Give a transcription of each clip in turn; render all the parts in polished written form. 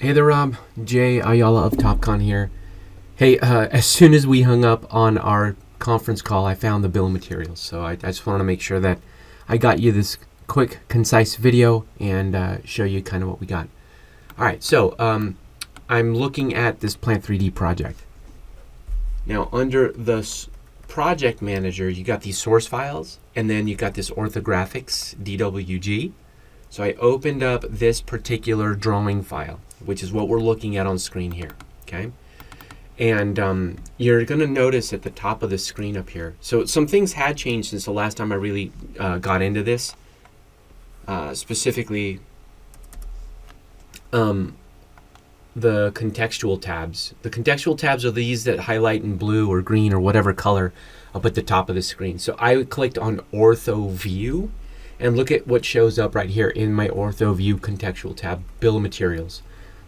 Hey there, Rob. Jay Ayala of TopCon here. Hey, as soon as we hung up on our conference call, I found the bill of materials. So I just want to make sure that I got you this quick, concise video and show you kind of what we got. All right, so I'm looking at this Plant 3D project. Now, under the project manager, you got these source files, and then you got this orthographics DWG. So I opened up this particular drawing file, which is what we're looking at on screen here, okay? And you're gonna notice at the top of the screen up here, so some things had changed since the last time I really got into this. Specifically, the contextual tabs. The contextual tabs are these that highlight in blue or green or whatever color up at the top of the screen. So I clicked on Ortho View, and look at what shows up right here in my Ortho View contextual tab, Bill of Materials.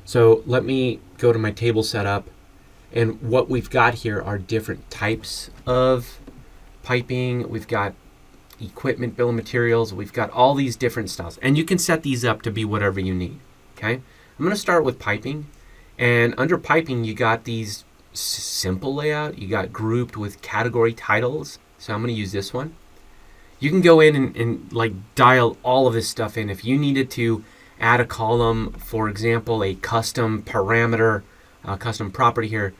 So let me go to my table setup, and what we've got here are different types of piping. We've got equipment bill of materials. We've got all these different styles, and you can set these up to be whatever you need, okay? I'm gonna start with piping, and under piping you got these simple layout. You got grouped with category titles, so I'm gonna use this one. You can go in and like dial all of this stuff in. If you needed to add a column, for example, a custom parameter, custom property here,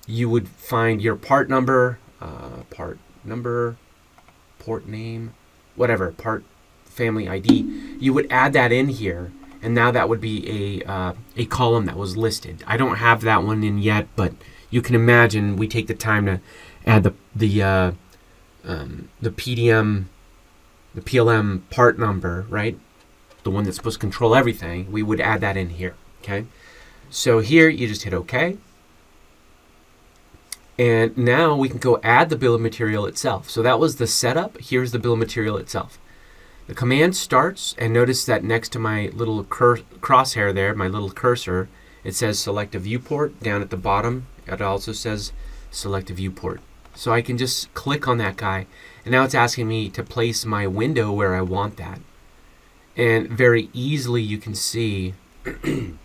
you would find your part number, port name, whatever, part family ID. You would add that in here, and now that would be a column that was listed. I don't have that one in yet, but you can imagine we take the time to add the PDM, the PLM part number, right? The one that's supposed to control everything. We would add that in here, okay? So here you just hit OK. And now we can go add the bill of material itself. So that was the setup. Here's the bill of material itself. The command starts, and notice that next to my little crosshair there, my little cursor, it says select a viewport. Down at the bottom, it also says select a viewport. So I can just click on that guy, and now it's asking me to place my window where I want that. And very easily you can see that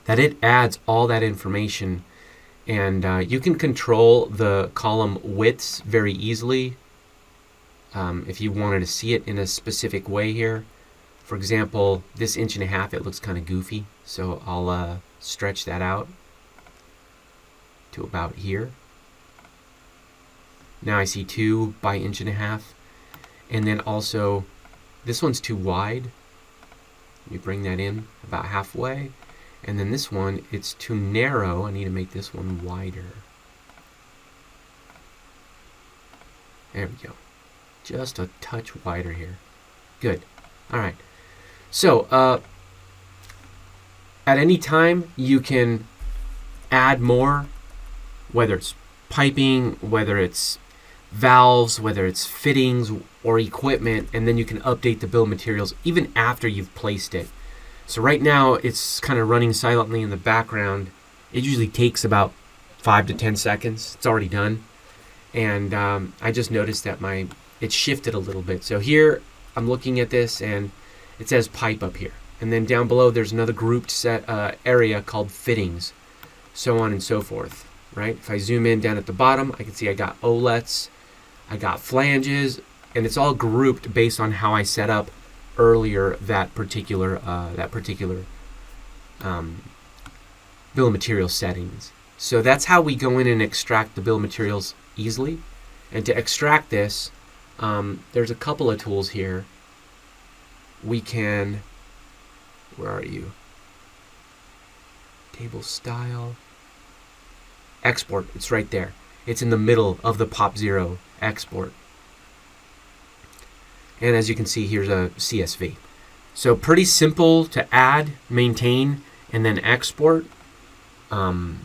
it adds all that information, and you can control the column widths very easily if you wanted to see it in a specific way here. For example, this 1.5 inches, it looks kind of goofy, so I'll stretch that out to about here. Now I see 2 by 1.5 inches, and then also this one's too wide. Let me bring that in about halfway, and then this one, it's too narrow. I need to make this one wider. There we go, just a touch wider here. Good. All right. So at any time you can add more, whether it's piping, whether it's valves, whether it's fittings or equipment, and then you can update the bill of materials even after you've placed it. So right now it's kind of running silently in the background. It usually takes about 5 to 10 seconds. It's already done, and I just noticed that it shifted a little bit. So here I'm looking at this, and it says pipe up here, and then down below there's another grouped set area called fittings, so on and so forth. Right? If I zoom in down at the bottom, I can see I got OLETs, I got flanges, and it's all grouped based on how I set up earlier that particular bill of materials settings. So that's how we go in and extract the bill of materials easily. And to extract this, there's a couple of tools here. We can, where are you? Table style. Export, it's right there. It's in the middle of the POP0 export. And as you can see, here's a CSV. So pretty simple to add, maintain, and then export. I'm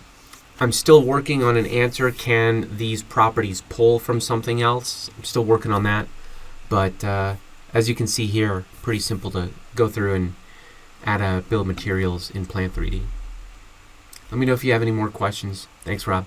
still working on an answer. Can these properties pull from something else? I'm still working on that. But as you can see here, pretty simple to go through and add a bill of materials in Plant 3D. Let me know if you have any more questions. Thanks, Rob.